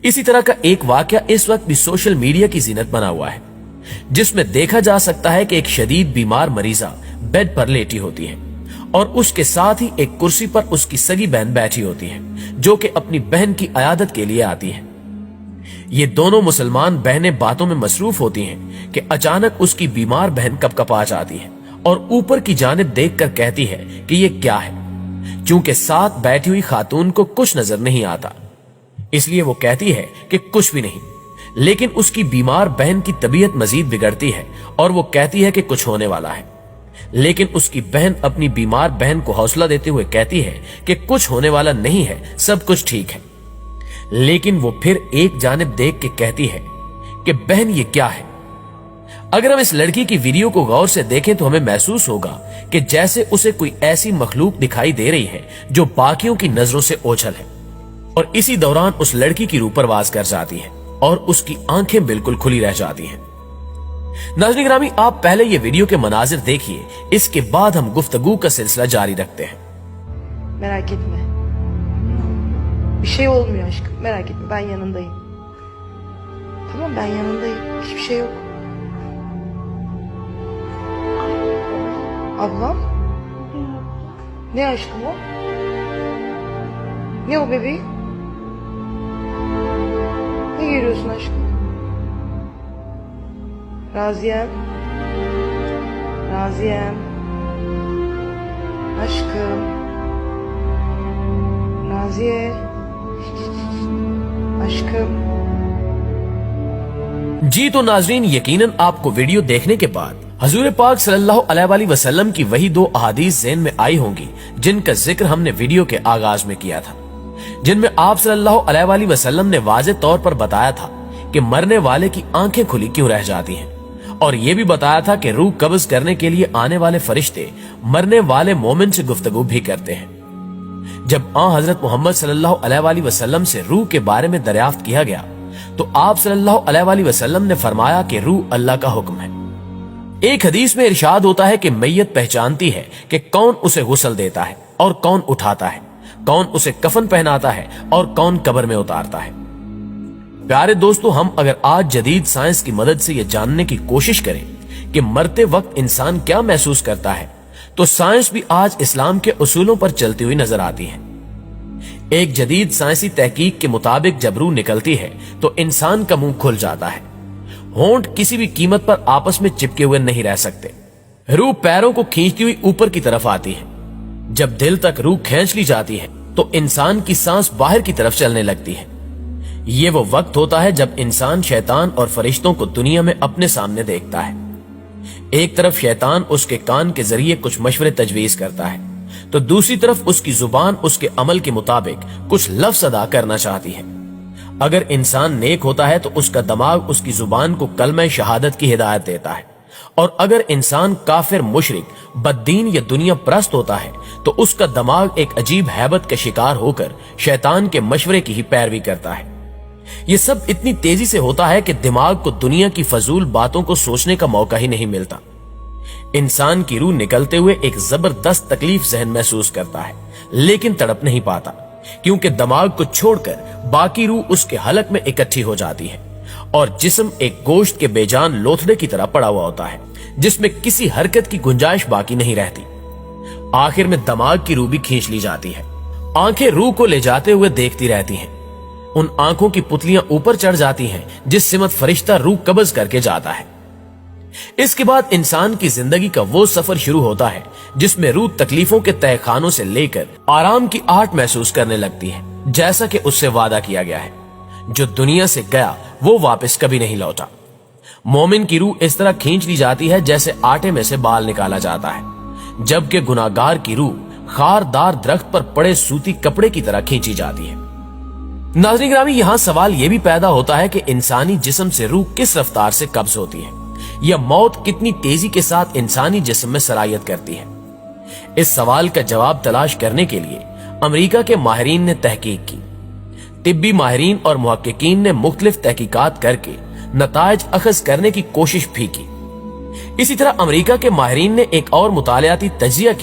इसी तरह का एक वाकया इस वक्त भी सोशल मीडिया की जीनत बना हुआ है, जिसमें देखा जा सकता है कि एक शदीद बीमार मरीजा बेड पर लेटी होती है और उसके साथ ही एक कुर्सी पर उसकी सगी बहन बैठी होती है, जो कि अपनी बहन की अयादत के लिए आती है। ये दोनों मुसलमान बहनें बातों में मसरूफ होती हैं कि अचानक उसकी बीमार बहन कपकपा जाती है और ऊपर की जानिब देखकर कहती है कि ये क्या है। चूंकि साथ बैठी हुई खातून को कुछ नजर नहीं आता, इसलिए वो कहती है कि कुछ भी नहीं, लेकिन उसकी बीमार बहन की तबीयत मजीद बिगड़ती है और वो कहती है कि कुछ होने वाला है। लेकिन उसकी बहन अपनी बीमार बहन को हौसला देते हुए कहती है कि कुछ होने वाला नहीं है, सब कुछ ठीक है। लेकिन वो फिर एक जानिब देख के कहती है कि बहन ये क्या है। अगर हम इस लड़की की वीडियो को गौर से देखें तो हमें महसूस होगा कि जैसे उसे कोई ऐसी मखलूक दिखाई दे रही है जो बाकियों की नजरों से ओझल है, और इसी दौरान उस लड़की की रूह परवाज कर जाती है और उसकी आंखें बिल्कुल खुली रह जाती हैं। नाज़रीन ग्रामी, आप पहले ये वीडियो के मनाजिर देखिए, इसके बाद हम गुफ्तगू का सिलसिला जारी रखते हैं। Merak etme. Bir şey olmuyor aşkım. Merak etme. Ben yanındayım. Tamam, ben yanındayım. Hiçbir şey yok. Ablam? Ne aşkım o? Ne o bebeğim? Ne görüyorsun aşkım? Raziyem. Raziyem. Aşkım. Raziye. Aşkım. जी तो नाजरीन, यकीनन आपको video देखने के बाद हजूर पाक सल्लल्लाहु अलैहि वसल्लम की वही दो अहादीस ज़हन में आई होंगी जिनका जिक्र हमने वीडियो के आगाज में किया था, जिनमें आप सल्लल्लाहु अलैहि वसल्लम ने वाज़े तौर पर बताया था कि मरने वाले की आंखें खुली क्यों रह जाती हैं, और ये भी बताया था कि रूह कब्ज करने के लिए आने वाले फरिश्ते मरने वाले मोमिन से गुफ्तगू भी करते हैं। जब हजरत मोहम्मद सल्लल्लाहु अलैहि वसल्लम से रूह के बारे में दरियाफ्त किया गया तो आप सल्लल्लाहु अलैहि वसल्लम ने फरमाया कि रूह अल्लाह का हुक्म है। एक हदीस में इरशाद होता है कि मैयत पहचानती है कि कौन उसे गुस्ल देता है और कौन उठाता है, कौन उसे कफन पहनाता है और कौन कब्र में उतारता है। प्यारे दोस्तों, हम अगर आज जदीद साइंस की मदद से यह जानने की कोशिश करें कि मरते वक्त इंसान क्या महसूस करता है, तो साइंस भी आज इस्लाम के उसूलों पर चलती हुई नजर आती है। एक जदीद साइंसी तहकीक के मुताबिक जब रूह निकलती है तो इंसान का मुंह खुल जाता है। होंठ किसी भी कीमत पर आपस में चिपके हुए नहीं रह सकते। रूह पैरों को खींचती हुई ऊपर की तरफ आती है। जब दिल तक रूह खींच ली जाती है तो इंसान की सांस बाहर की तरफ चलने लगती है। ये वो वक्त होता है जब इंसान शैतान और फरिश्तों को दुनिया में अपने सामने देखता है। एक तरफ शैतान उसके कान के जरिए कुछ मशवरे तजवीज करता है, तो दूसरी तरफ उसकी जुबान उसके अमल के मुताबिक कुछ लफ्ज अदा करना चाहती है। अगर इंसान नेक होता है तो उसका दिमाग उसकी जुबान को कलमा शहादत की हिदायत देता है, और अगर इंसान काफिर, मुशरिक, बद्दीन या दुनिया परस्त होता है तो उसका दिमाग एक अजीब हैबत का शिकार होकर शैतान के मशवरे की ही पैरवी करता है। ये सब इतनी तेजी से होता है कि दिमाग को दुनिया की फजूल बातों को सोचने का मौका ही नहीं मिलता। इंसान की रूह निकलते हुए एक जबरदस्त तकलीफ जहन महसूस करता है, लेकिन तड़प नहीं पाता, क्योंकि दिमाग को छोड़कर बाकी रूह उसके हलक में इकट्ठी हो जाती है और जिस्म एक गोश्त के बेजान लोथड़े की तरह पड़ा हुआ होता है, जिसमें किसी हरकत की गुंजाइश बाकी नहीं रहती। आखिर में दिमाग की रूह भी खींच ली जाती है। आंखें रूह को ले जाते हुए देखती रहती हैं। उन आंखों की पुतलियां ऊपर चढ़ जाती हैं जिस सिमत फरिश्ता रूह कब्ज करके जाता है। इसके बाद इंसान की जिंदगी का वो सफर शुरू होता है जिसमें रूह तकलीफों के तहखानों से लेकर आराम की आहट महसूस करने लगती है, जैसा कि उससे वादा किया गया है। जो दुनिया से गया वो वापस कभी नहीं लौटा। मोमिन की रूह इस तरह खींच ली जाती है जैसे आटे में से बाल निकाला जाता है, जबकि गुनाहगार की रूह खारदार दरख्त पर पड़े सूती कपड़े की तरह खींची जाती है। नाज़रीन ग्रामी, यहाँ सवाल ये भी पैदा होता है कि इंसानी जिस्म से रूह किस रफ्तार से कब्ज होती है, या मौत कितनी तेजी के साथ इंसानी जिस्म में सरायत करती है। इस सवाल का जवाब तलाश करने के लिए अमेरिका के माहिरीन ने तहकीक की। तिब्बी माहिरीन और मुहक्किकीन ने मुख्तलिफ तहकीकात करके नताइज अखज करने की कोशिश भी की। इसी तरह अमेरिका के माहिरीन ने एक और मुतालियाती तज्जिया की